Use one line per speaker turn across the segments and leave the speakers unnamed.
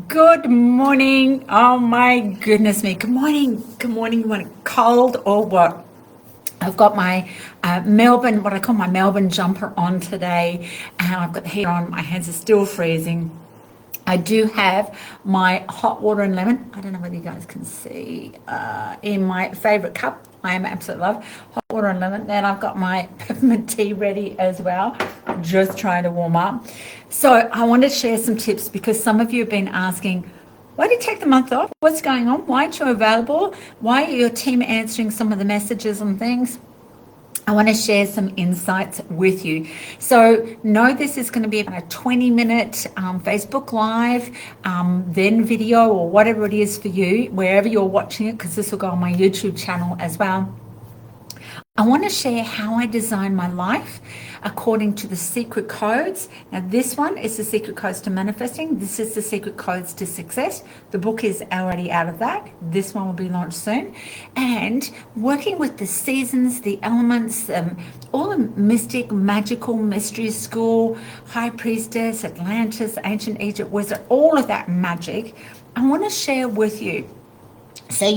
Good morning. Oh my goodness me. Good morning. Good morning. You want it cold or what? I've got my Melbourne, what I call my Melbourne jumper on today, and I've got the heat on. My hands are still freezing. I do have my hot water and lemon. I don't know whether you guys can see in my favorite cup. I am absolute love hot water and lemon. Then I've got my peppermint tea ready as well, just trying to warm up. So I want to share some tips because some of you have been asking, why did you take the month off? What's going on? Why aren't you available? Why are your team answering some of the messages and things? I want to share some insights with you. So know this is going to be about a 20-minute Facebook Live, then video or whatever it is for you, wherever you're watching it, because this will go on my YouTube channel as well. I want to share how I design my life according to the secret codes. Now, this one is the secret codes to manifesting. This is the secret codes to success. The book is already out of that. This one will be launched soon. And working with the seasons, the elements, all the mystic, magical, mystery school, high priestess, Atlantis, ancient Egypt, wizard, all of that magic, I want to share with you. So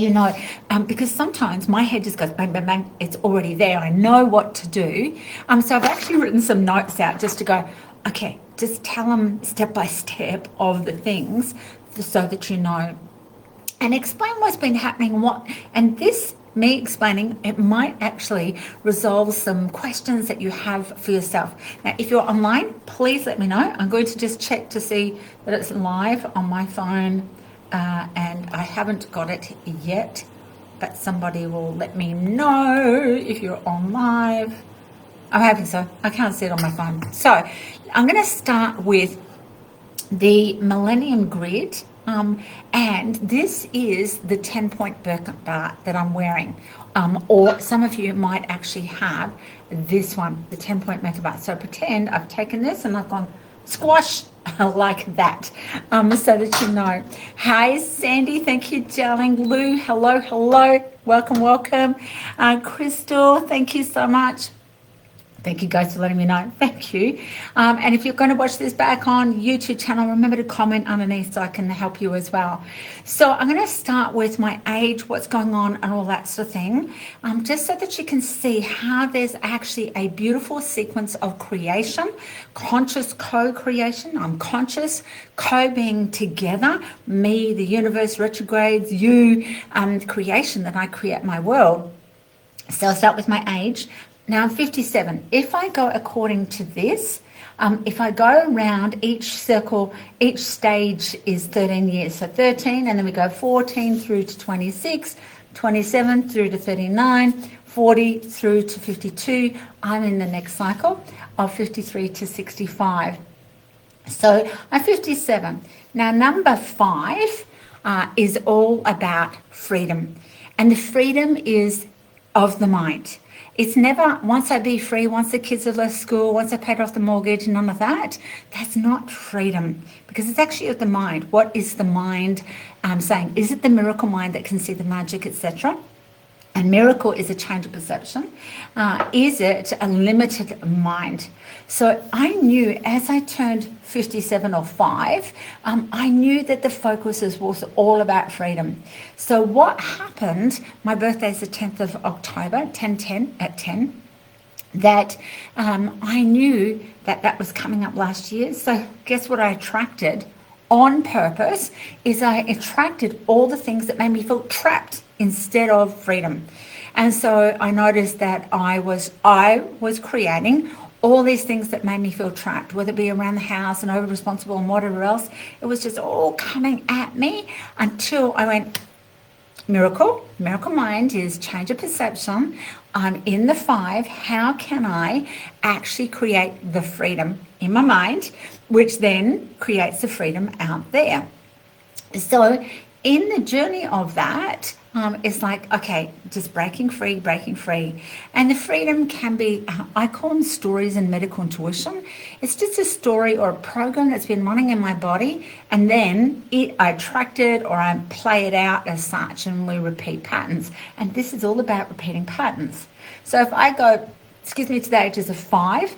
because sometimes my head just goes bang, bang, bang, it's already there. I know what to do. So I've actually written some notes out just to go, okay, just tell them step by step of the things so that you know. And explain what's been happening, and this, me explaining, it might actually resolve some questions that you have for yourself. Now, if you're online, please let me know. I'm going to just check to see that it's live on my phone. And I haven't got it yet, but somebody will let me know if you're on live. I'm hoping so. I can't see it on my phone. So I'm going to start with the Millennium Grid. And this is the 10-point Birkenbart that I'm wearing. Or some of you might actually have this one, the 10-point Birkenbart. So pretend I've taken this and I've gone squash like that, so that you know. Hi, Sandy. Thank you, darling. Lou, hello. Welcome. Crystal, thank you so much. Thank you guys for letting me know. Thank you. And if you're going to watch this back on YouTube channel, remember to comment underneath so I can help you as well. So I'm going to start with my age, what's going on and all that sort of thing, just so that you can see how there's actually a beautiful sequence of creation, conscious co-creation. I'm conscious, co being together, me, the universe, retrogrades, you, creation that I create my world. So I'll start with my age. Now I'm 57. If I go according to this, if I go around each circle, each stage is 13 years. So 13, and then we go 14 through to 26, 27 through to 39, 40 through to 52. I'm in the next cycle of 53 to 65. So I'm 57. Now number 5 is all about freedom. And the freedom is of the mind. It's never, once I be free, once the kids have left school, once I paid off the mortgage, none of that. That's not freedom, because it's actually of the mind. What is the mind saying? Is it the miracle mind that can see the magic, etc.? And miracle is a change of perception. Is it a limited mind? So I knew as I turned 57 or 5, I knew that the focus was all about freedom. So what happened, my birthday is the 10th of October, 10/10 at 10, that I knew that was coming up last year. So guess what I attracted on purpose is I attracted all the things that made me feel trapped instead of freedom. And so I noticed that I was creating all these things that made me feel trapped, whether it be around the house and over responsible and whatever else. It was just all coming at me until I went, miracle mind is change of perception. I'm in the 5. How can I actually create the freedom in my mind, which then creates the freedom out there? So in the journey of that, it's like, okay, just breaking free. And the freedom can be, I call them stories in medical intuition. It's just a story or a program that's been running in my body, and then I attract it or I play it out as such, and we repeat patterns. And this is all about repeating patterns. So if I go, to the ages of 5,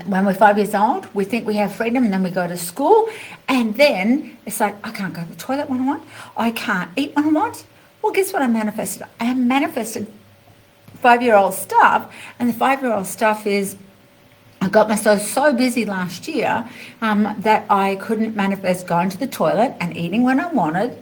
When we're 5 years old, we think we have freedom, and then we go to school, and then it's like, I can't go to the toilet when I want. I can't eat when I want. Well, guess what I manifested? I manifested 5-year-old stuff, and the 5-year-old stuff is I got myself so busy last year that I couldn't manifest going to the toilet and eating when I wanted.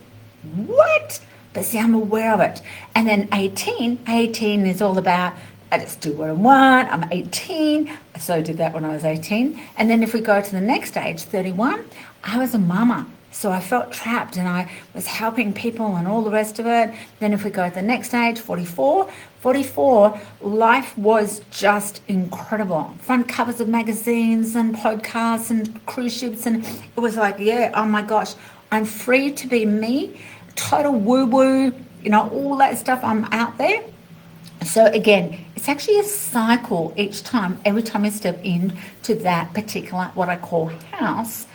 What? But see, I'm aware of it. And then 18 is all about, I just do what I want. I'm 18. So I did that when I was 18. And then if we go to the next age, 31, I was a mama. So I felt trapped, and I was helping people and all the rest of it. Then if we go to the next age, 44, life was just incredible. Front covers of magazines and podcasts and cruise ships. And it was like, yeah, oh my gosh, I'm free to be me. Total woo-woo, all that stuff. I'm out there. So again, it's actually a cycle each time. Every time you step into that particular, what I call house,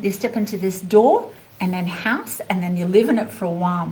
you step into this door and then house, and then you live in it for a while.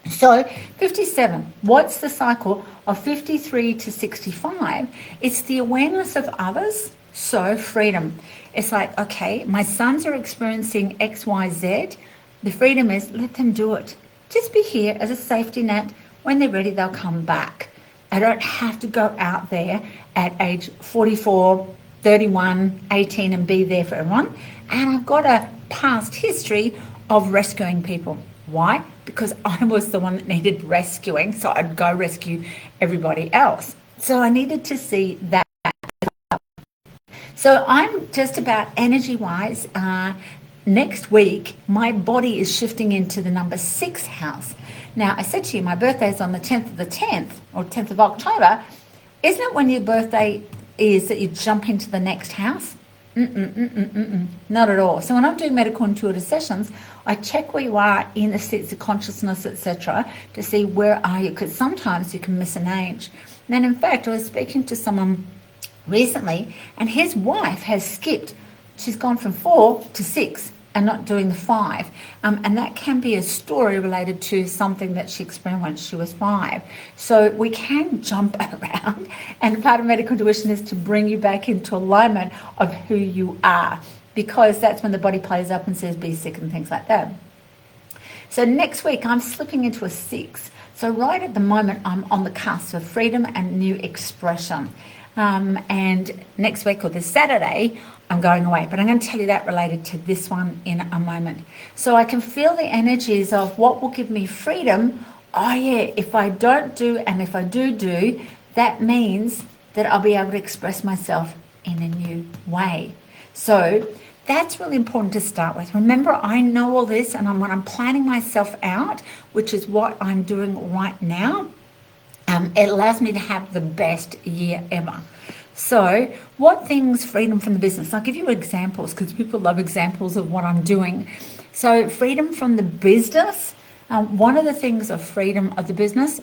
So 57, what's the cycle of 53 to 65? It's the awareness of others. So freedom. It's like, okay, my sons are experiencing X, Y, Z. The freedom is, let them do it. Just be here as a safety net. When they're ready, they'll come back. I don't have to go out there at age 44, 31, 18 and be there for everyone. And I've got a past history of rescuing people. Why? Because I was the one that needed rescuing, so I'd go rescue everybody else. So I needed to see that. So I'm just about energy-wise, next week, my body is shifting into the number 6 house. Now, I said to you, my birthday is on the 10th of the 10th, or 10th of October. Isn't it when your birthday is that you jump into the next house? Not at all. So when I'm doing medical intuitive sessions, I check where you are in the states of consciousness, etc., to see where are you, because sometimes you can miss an age. And in fact, I was speaking to someone recently, and his wife has skipped. She's gone from 4 to 6 and not doing the 5. And that can be a story related to something that she experienced when she was 5. So we can jump around, and part of medical intuition is to bring you back into alignment of who you are, because that's when the body plays up and says be sick and things like that. So next week I'm slipping into a 6. So right at the moment I'm on the cusp of freedom and new expression. And next week, or this Saturday, I'm going away, but I'm going to tell you that related to this one in a moment. So I can feel the energies of what will give me freedom. Oh yeah, if I don't do, and if I do, that means that I'll be able to express myself in a new way. So that's really important to start with. Remember, I know all this, and when I'm planning myself out, which is what I'm doing right now, it allows me to have the best year ever. So what things, freedom from the business? I'll give you examples, because people love examples of what I'm doing. So freedom from the business. One of the things of freedom of the business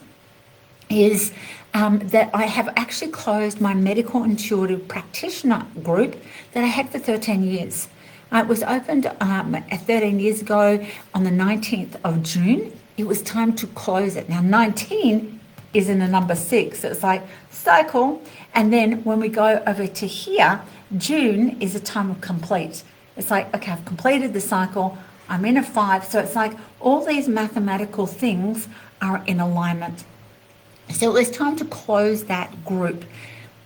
is that I have actually closed my medical intuitive practitioner group that I had for 13 years. It was opened 13 years ago on the 19th of June. It was time to close it. Now 19 is in the number 6. So it's like cycle. And then when we go over to here, June is a time of complete. It's like, okay, I've completed the cycle. I'm in a 5. So it's like all these mathematical things are in alignment. So it's time to close that group.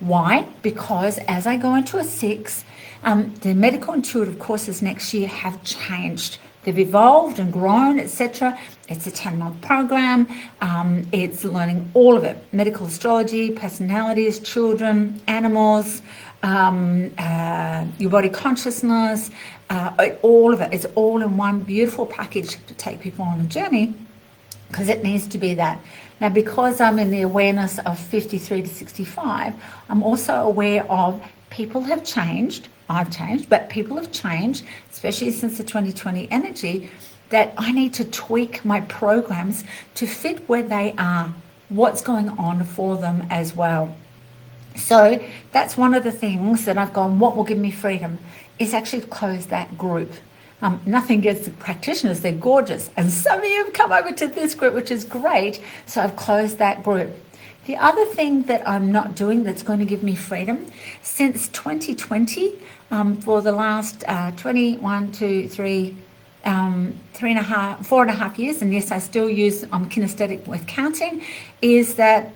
Why? Because as I go into a 6, the medical intuitive courses next year have changed. They've evolved and grown, etc. It's a 10-month program. It's learning all of it. Medical astrology, personalities, children, animals, your body consciousness, all of it. It's all in one beautiful package to take people on a journey, because it needs to be that. Now, because I'm in the awareness of 53 to 65, I'm also aware of people have changed. I've changed, but people have changed, especially since the 2020 energy, that I need to tweak my programs to fit where they are, what's going on for them as well. So that's one of the things that I've gone, what will give me freedom, is actually close that group. Nothing against the practitioners, they're gorgeous. And some of you have come over to this group, which is great. So I've closed that group. The other thing that I'm not doing that's going to give me freedom, since 2020, for the last 21, 2, 3, 3.5, 4.5 years, and yes, I still use kinesthetic with counting, is that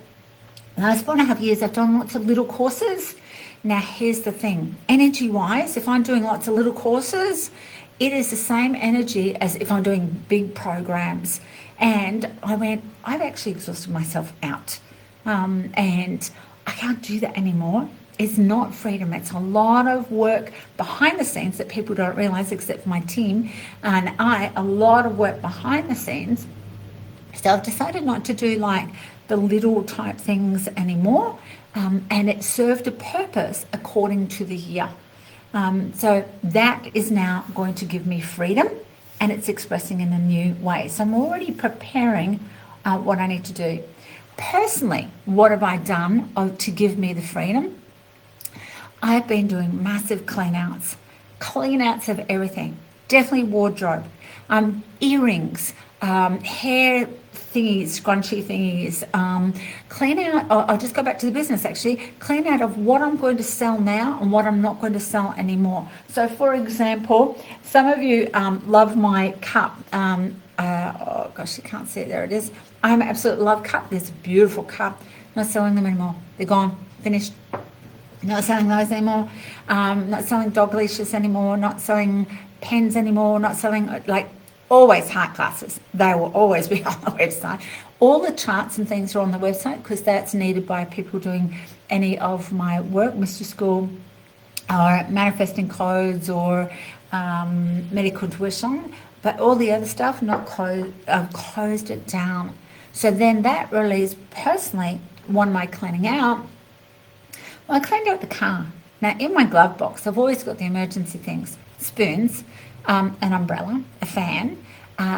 the last 4.5 years I've done lots of little courses. Now, here's the thing, energy-wise, if I'm doing lots of little courses, it is the same energy as if I'm doing big programs. And I've actually exhausted myself out. And I can't do that anymore. It's not freedom. It's a lot of work behind the scenes that people don't realize, except for my team. And a lot of work behind the scenes. So I've decided not to do like the little type things anymore. And it served a purpose according to the year. So that is now going to give me freedom, and it's expressing in a new way. So I'm already preparing what I need to do. Personally, what have I done to give me the freedom? I've been doing massive clean outs of everything. Definitely wardrobe, earrings, hair thingies, scrunchy thingies, clean out. I'll just go back to the business actually. Clean out of what I'm going to sell now and what I'm not going to sell anymore. So, for example, some of you love my cup. Oh gosh, you can't see it. There it is. I'm absolutely love cup. There's a beautiful cup. Not selling them anymore. They're gone. Finished. Not selling those anymore. Not selling dog leashes anymore. Not selling pens anymore. Not selling always heart glasses. They will always be on the website. All the charts and things are on the website because that's needed by people doing any of my work, Mystery School, or manifesting codes, or medical tuition. But all the other stuff, not closed. I've closed it down. So then that released personally one of my cleaning out. Well, I cleaned out the car. Now in my glove box, I've always got the emergency things: spoons, an umbrella, a fan,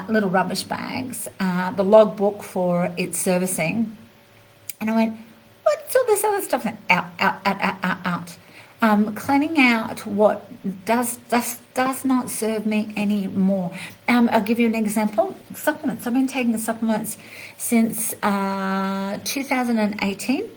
little rubbish bags, the logbook for its servicing. And I went, what's all this other stuff? Out. Cleaning out what does not serve me anymore. I'll give you an example. Supplements. I've been taking the supplements since 2018.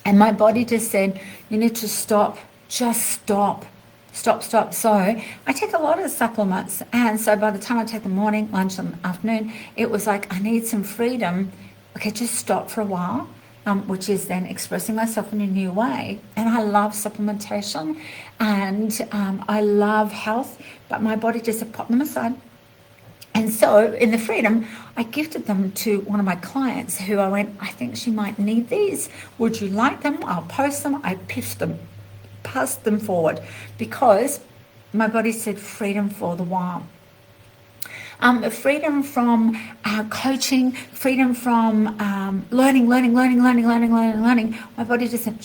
And my body just said, you need to stop. Just stop. Stop. So I take a lot of supplements. And so by the time I take the morning, lunch, and afternoon, it was like, I need some freedom. Okay, just stop for a while, which is then expressing myself in a new way. And I love supplementation, and I love health, but my body just said, pop them aside. And so in the freedom, I gifted them to one of my clients who I went, I think she might need these. Would you like them? I'll post them. I passed them forward because my body said freedom for the while. Freedom from coaching, freedom from learning. My body just said,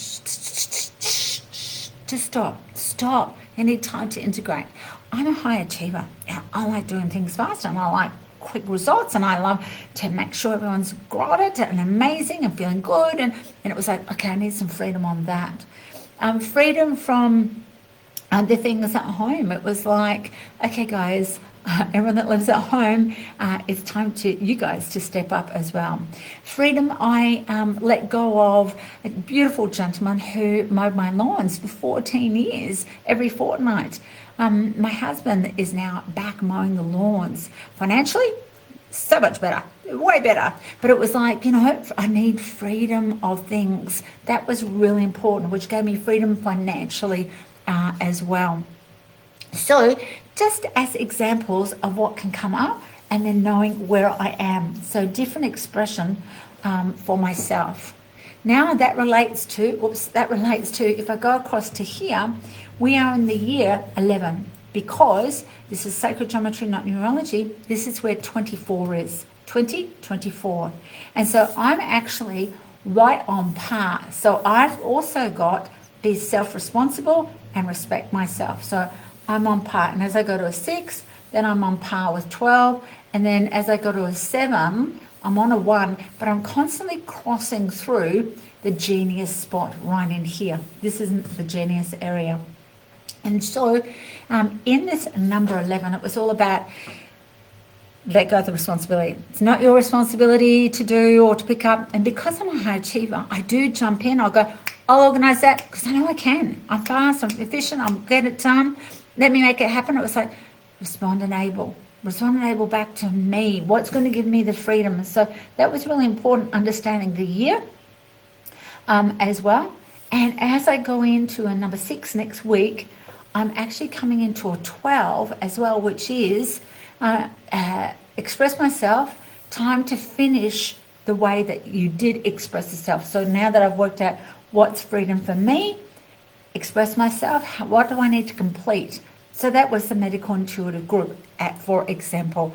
just stop. You need time to integrate. I'm a high achiever. I like doing things fast, and I like quick results, and I love to make sure everyone's got it and amazing and feeling good. And it was like, okay, I need some freedom on that. Freedom from the things at home. It was like, okay, guys, everyone that lives at home, it's time to you guys to step up as well. Freedom, I let go of a beautiful gentleman who mowed my lawns for 14 years every fortnight. My husband is now back mowing the lawns. Financially, so much better, way better. But it was like, I need freedom of things. That was really important, which gave me freedom financially as well. So just as examples of what can come up, and then knowing where I am. So different expression for myself. Now that relates to if I go across to here, we are in the year 11, because this is sacred geometry, not numerology. This is where 24 is. 2024. And so I'm actually right on par. So I've also got be self-responsible and respect myself. So I'm on par. And as I go to a 6, then I'm on par with 12. And then as I go to a 7, I'm on a 1, but I'm constantly crossing through the genius spot right in here. This isn't the genius area. And so in this number 11, it was all about let go of the responsibility. It's not your responsibility to do or to pick up. And because I'm a high achiever, I do jump in. I'll go, I'll organise that because I know I can. I'm fast, I'm efficient, I'll get it done. Let me make it happen. It was like, respond and able back to me. What's going to give me the freedom? So that was really important, understanding the year as well. And as I go into a number 6 next week, I'm actually coming into a 12 as well, which is express myself, time to finish the way that you did express yourself. So now that I've worked out what's freedom for me, express myself, what do I need to complete? So that was the medical intuitive group, for example.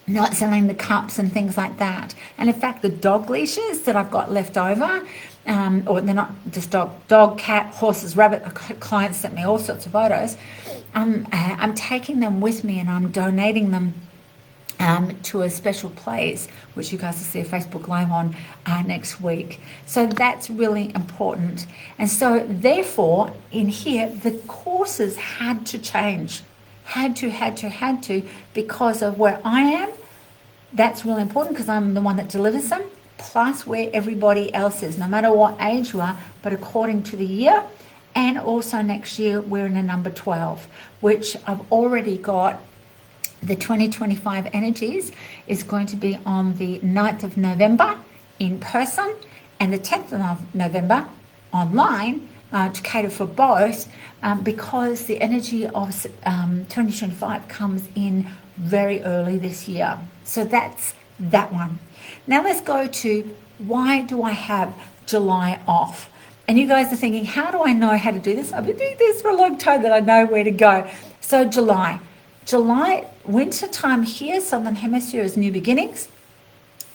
Not selling the cups and things like that. And in fact, the dog leashes that I've got left over, or they're not just dog, cat, horses, rabbit, clients sent me all sorts of photos. I'm taking them with me and I'm donating them to a special place, which you guys will see a Facebook Live on next week. So that's really important. And so therefore, in here, the courses had to change. Had to, because of where I am. That's really important because I'm the one that delivers them, plus where everybody else is, no matter what age you are, but according to the year. And also next year, we're in a number 12, which I've already got. The 2025 energies is going to be on the 9th of November in person and the 10th of November online to cater for both because the energy of 2025 comes in very early this year. So that's that one. Now let's go to why do I have July off? And you guys are thinking, how do I know how to do this? I've been doing this for a long time that I know where to go. So July, winter time here, Southern Hemisphere is new beginnings.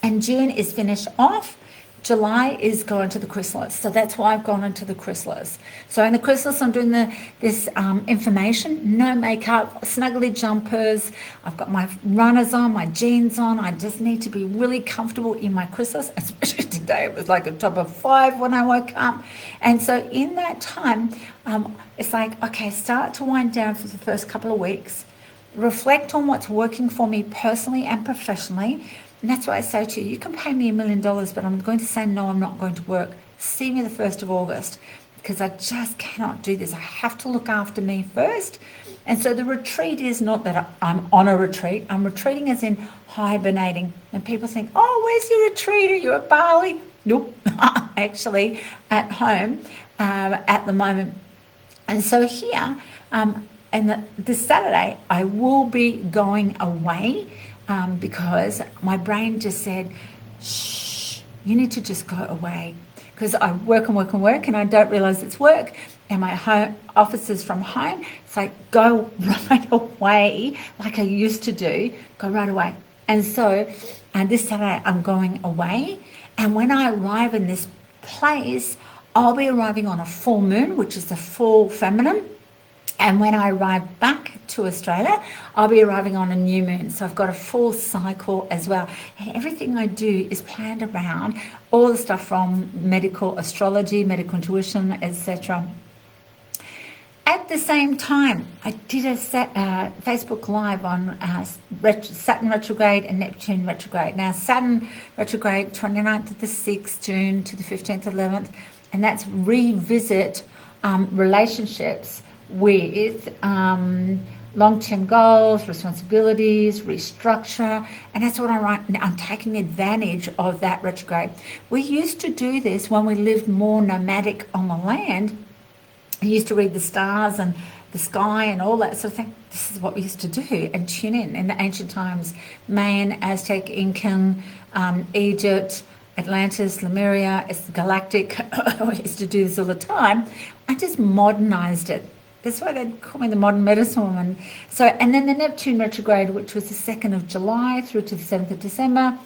And June is finished off. July is going to the chrysalis. So that's why I've gone into the chrysalis. So in the chrysalis, I'm doing this information, no makeup, snuggly jumpers. I've got my runners on, my jeans on. I just need to be really comfortable in my chrysalis, especially today. It was like a top of 5 when I woke up. And so in that time, it's like, okay, start to wind down for the first couple of weeks. Reflect on what's working for me personally and professionally. And that's why I say to you, you can pay me $1 million, but I'm going to say, no, I'm not going to work. See me the 1st of August because I just cannot do this. I have to look after me first. And so the retreat is not that I'm on a retreat. I'm retreating as in hibernating. And people think, oh, where's your retreat? Are you at Bali? Nope, actually at home at the moment. And so here, and this Saturday, I will be going away because my brain just said, shh, you need to just go away. Because I work and I don't realize it's work. And my home office is from home. It's like, go right away, like I used to do, go right away. And so this Saturday, I'm going away. And when I arrive in this place, I'll be arriving on a full moon, which is the full feminine. And when I arrive back to Australia, I'll be arriving on a new moon. So I've got a full cycle as well. And everything I do is planned around all the stuff from medical astrology, medical intuition, etc. At the same time, I did a Facebook Live on Saturn retrograde and Neptune retrograde. Now, Saturn retrograde, 29th of the 6th, June to the 15th, 11th, and that's revisit relationships with long-term goals, responsibilities, restructure, and that's what I'm taking advantage of that retrograde. We used to do this when we lived more nomadic on the land. I used to read the stars and the sky and all that sort of thing. This is what we used to do and tune in the ancient times. Mayan, Aztec, Incan, Egypt, Atlantis, Lemuria, it's galactic. I used to do this all the time. I just modernized it. That's why they call me the modern medicine woman. So, and then the Neptune retrograde, which was the 2nd of July through to the 7th of December,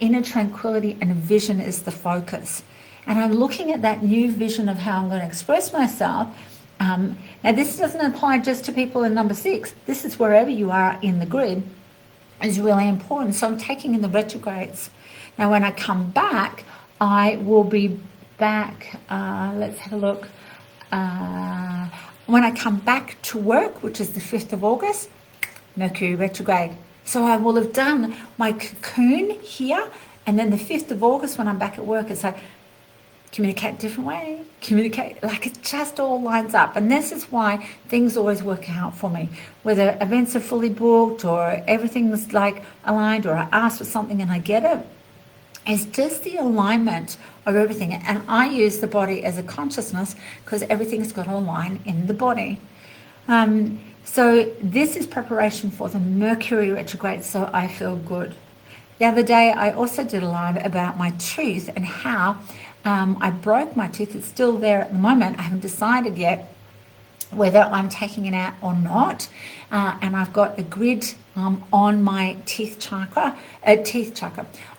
inner tranquility and vision is the focus. And I'm looking at that new vision of how I'm going to express myself. Now, this doesn't apply just to people in number 6. This is wherever you are in the grid is really important. So I'm taking in the retrogrades. Now, when I come back, I will be back. Let's have a look. When I come back to work, which is the 5th of August, Mercury retrograde. So I will have done my cocoon here, and then the 5th of August when I'm back at work, it's like, communicate a different way, communicate, like it just all lines up. And this is why things always work out for me, whether events are fully booked or everything's like aligned, or I ask for something and I get it. It's just the alignment of everything. And I use the body as a consciousness because everything's got to align in the body. So this is preparation for the Mercury retrograde, so I feel good. The other day, I also did a live about my tooth and how I broke my tooth. It's still there at the moment. I haven't decided yet whether I'm taking it out or not. And I've got a grid on my teeth chakra,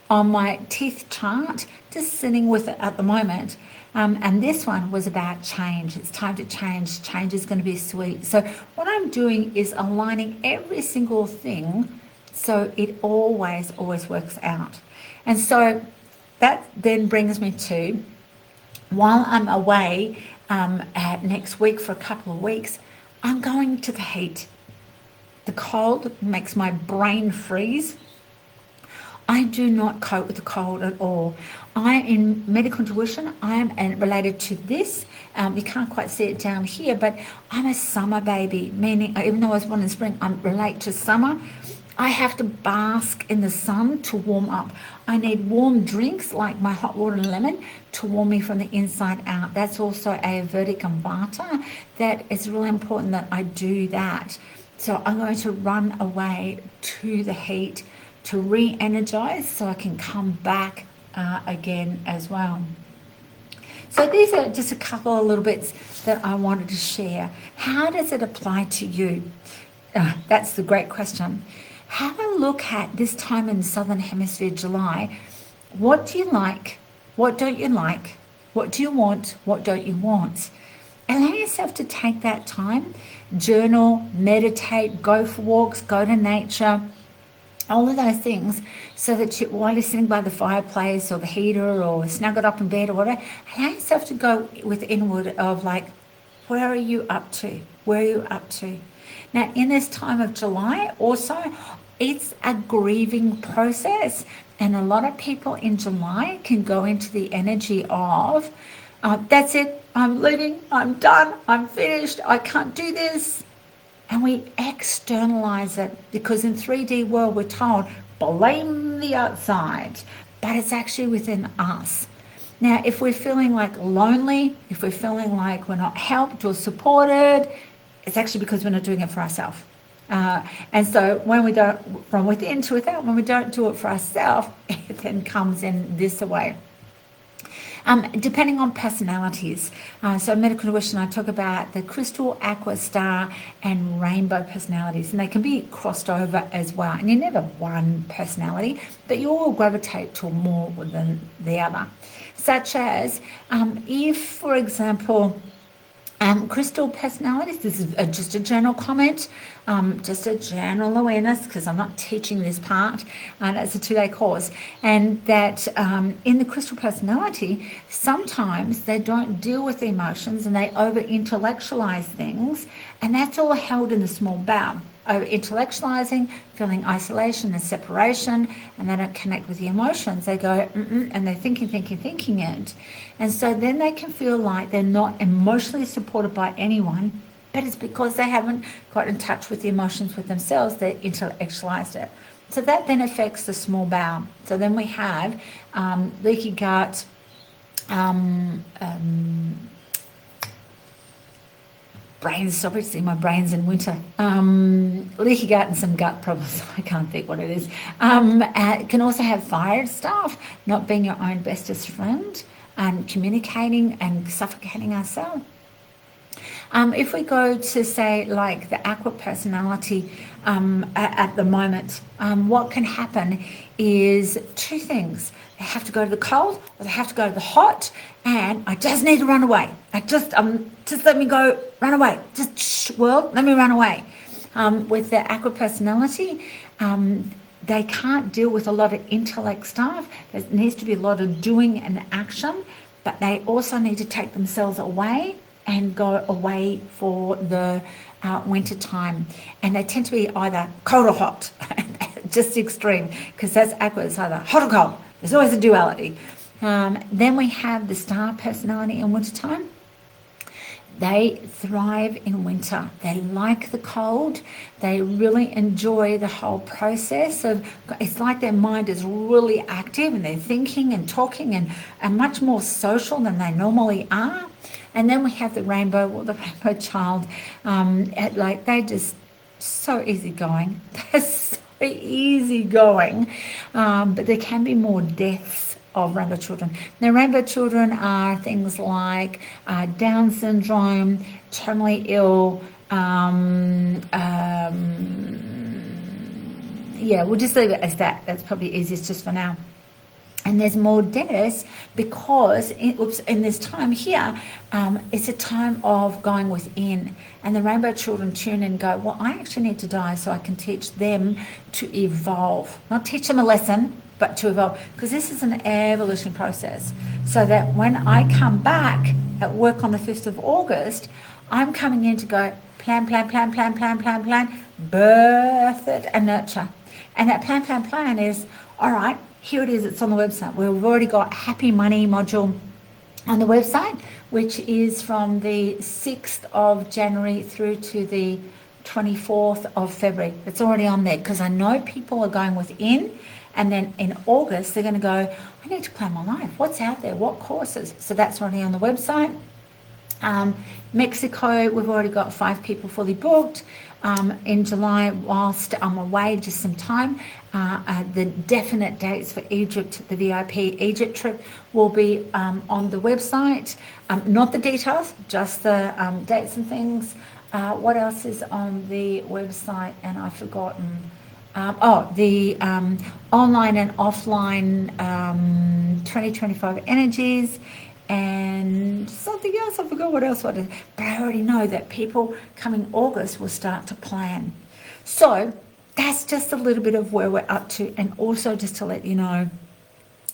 on my teeth chart, just sitting with it at the moment. And this one was about change. It's time to change. Change is going to be sweet. So what I'm doing is aligning every single thing so it always works out. And so that then brings me to, while I'm away next week for a couple of weeks, I'm going to the heat. The cold makes my brain freeze. I do not cope with the cold at all. In medical intuition, I am related to this. You can't quite see it down here, but I'm a summer baby, meaning even though I was born in spring, I relate to summer. I have to bask in the sun to warm up. I need warm drinks like my hot water and lemon to warm me from the inside out. That's also a Vedic and Vata. That it's really important that I do that. So I'm going to run away to the heat to re-energize so I can come back again as well. So these are just a couple of little bits that I wanted to share. How does it apply to you? That's the great question. Have a look at this time in the Southern Hemisphere, July. What do you like? What don't you like? What do you want? What don't you want? Allow yourself to take that time, journal, meditate, go for walks, go to nature, all of those things, so that while you're sitting by the fireplace or the heater or snuggled up in bed or whatever, allow yourself to go with inward of like, where are you up to? Where are you up to? Now, in this time of July, also, it's a grieving process. And a lot of people in July can go into the energy of, that's it, I'm leaving, I'm done, I'm finished, I can't do this. And we externalize it because in 3D world, we're told, blame the outside, but it's actually within us. Now, if we're feeling like lonely, if we're feeling like we're not helped or supported, it's actually because we're not doing it for ourselves. And so when we don't, from within to without, when we don't do it for ourselves, it then comes in this way. Depending on personalities. So medical intuition, I talk about the crystal, aqua, star, and rainbow personalities, and they can be crossed over as well. And you're never one personality, but you all gravitate to more than the other. Such as, if, for example, crystal personalities, this is just a general comment, just a general awareness, because I'm not teaching this part, and it's a 2-day course, and that in the crystal personality, sometimes they don't deal with the emotions and they over-intellectualize things, and that's all held in the small bowel. Over-intellectualizing, feeling isolation and separation, and they don't connect with the emotions. They go, and they're thinking it. And so then they can feel like they're not emotionally supported by anyone, but it's because they haven't got in touch with the emotions with themselves. They intellectualized it. So that then affects the small bowel. So then we have leaky gut, brains, stop it, see my brains in winter, leaky gut and some gut problems. I can't think what it is. It can also have fire stuff, not being your own bestest friend, and communicating and suffocating ourselves. If we go to say like the aqua personality at the moment, what can happen is 2 things. They have to go to the cold or they have to go to the hot, and I just need to run away. Just let me go, run away. Just world, let me run away. With the aqua personality, they can't deal with a lot of intellect stuff. There needs to be a lot of doing and action, but they also need to take themselves away and go away for the winter time. And they tend to be either cold or hot. just extreme, because that's aqua. It's either hot or cold. There's always a duality. Then we have the star personality in wintertime. They thrive in winter. They like the cold. They really enjoy the whole process of, it's like their mind is really active and they're thinking and talking and much more social than they normally are. And then we have the rainbow child. Like they just so easygoing. They're so easygoing. But there can be more deaths of rainbow children. Now, rainbow children are things like Down syndrome, terminally ill. Yeah, we'll just leave it as that. That's probably easiest just for now. And there's more deaths because in this time here, it's a time of going within. And the rainbow children tune in and go, well, I actually need to die so I can teach them to evolve. Not teach them a lesson, but to evolve. Because this is an evolution process. So that when I come back at work on the 5th of August, I'm coming in to go plan, birth it and nurture. And that plan is, all right, here it is, it's on the website. We've already got Happy Money module on the website, which is from the 6th of January through to the 24th of February. It's already on there because I know people are going within, and then in August they're going to go, I need to plan my life. What's out there? What courses? So that's already on the website. Mexico, we've already got 5 people fully booked. In July, whilst I'm away just some time, the definite dates for Egypt, the VIP Egypt trip, will be on the website. Not the details, just the dates and things. What else is on the website? And I've forgotten. The online and offline 2025 energies. And something else, I forgot what else. But I already know that people coming August will start to plan. So that's just a little bit of where we're up to. And also just to let you know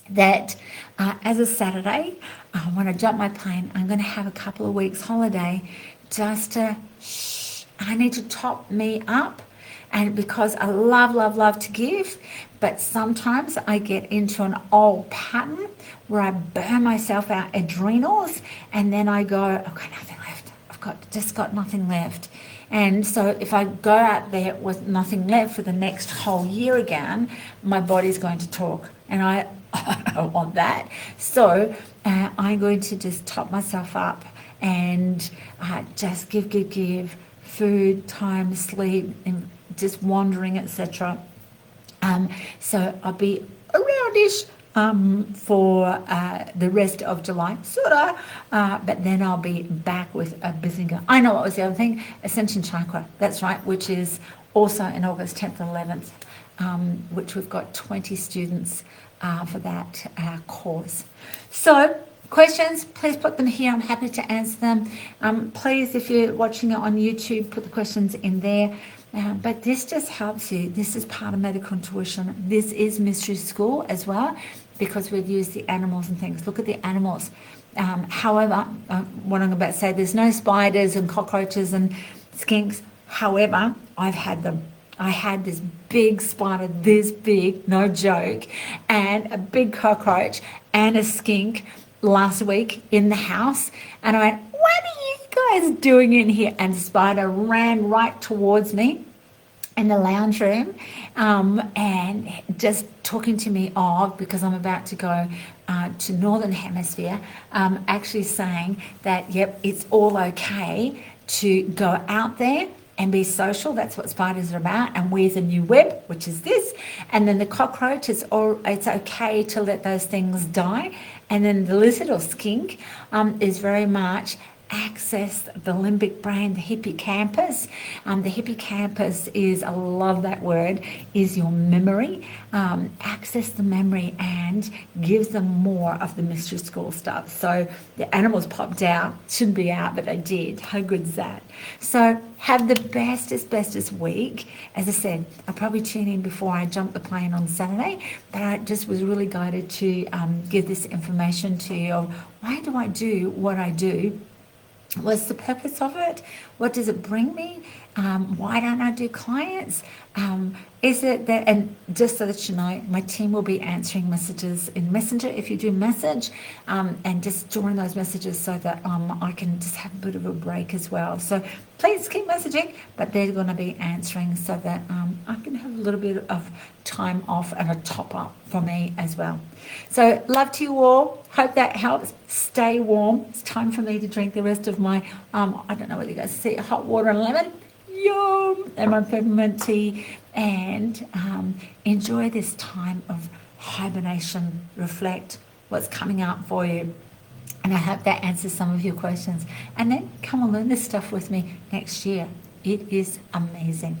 that as a Saturday, when I jump my plane, I'm going to have a couple of weeks holiday just to, I need to top me up. And because I love to give, but sometimes I get into an old pattern where I burn myself out adrenals, and then I go, I've got nothing left. I've got nothing left. And so if I go out there with nothing left for the next whole year again, my body's going to talk, and I don't want that. So I'm going to just top myself up and just give food, time, sleep, and just wandering, etc. So I'll be aroundish for the rest of July, sort of, but then I'll be back with a busy girl. I know what was the other thing, Ascension Chakra, that's right, which is also in August 10th and 11th, which we've got 20 students for that course. So questions, please put them here. I'm happy to answer them. Please, if you're watching it on YouTube, put the questions in there. But this just helps you. This is part of medical intuition. This is mystery school as well, because we've used the animals and things. Look at the animals. However, what I'm about to say, there's no spiders and cockroaches and skinks. However, I've had them. I had this big spider, this big, no joke, and a big cockroach and a skink last week in the house. And I went, what are you guys doing in here? And the spider ran right towards me in the lounge room, and just talking to me because I'm about to go to Northern Hemisphere, actually saying that, yep, it's all okay to go out there and be social. That's what spiders are about, and weave a new web, which is this. And then the cockroach, it's okay to let those things die. And then the lizard or skink is very much access the limbic brain, the hippocampus. The hippocampus is, I love that word, is your memory. Access the memory and gives them more of the mystery school stuff. So the animals popped out, shouldn't be out, but they did. How good is that? So have the bestest week. As I said, I'll probably tune in before I jump the plane on Saturday, but I just was really guided to give this information to you of why do I do what I do? What's the purpose of it? What does it bring me? Why don't I do clients? Is it that, and just so that you know, my team will be answering messages in Messenger if you do message, and just join those messages so that I can just have a bit of a break as well. So please keep messaging, but they're going to be answering so that I can have a little bit of time off and a top up for me as well. So love to you all. Hope that helps. Stay warm. It's time for me to drink the rest of my, I don't know whether you guys see it, hot water and lemon. Yum! And my peppermint tea, and enjoy this time of hibernation. Reflect what's coming up for you, and I hope that answers some of your questions. And then come and learn this stuff with me next year. It is amazing.